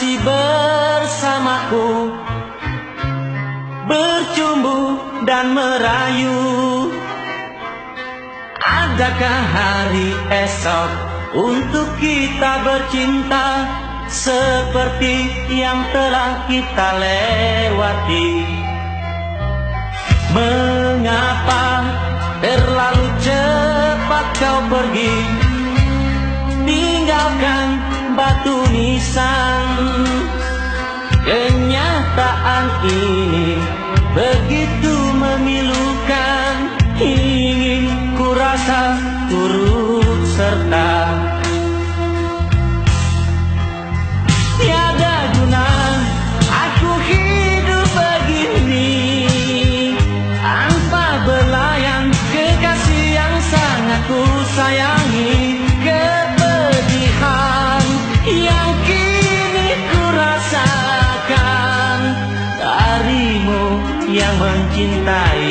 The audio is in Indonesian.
masih bersamaku, bercumbu dan merayu. Adakah hari esok untuk kita bercinta seperti yang telah kita lewati? Mengapa terlalu cepat kau pergi, tinggalkan batu nisan? Kenyataan ini begitu memilukan, ingin ku rasa turut serta. Tiada guna aku hidup begini tanpa berlayan kekasih yang sangat ku sayangi. Kepedihan yang kini ku rasakan darimu yang mencintai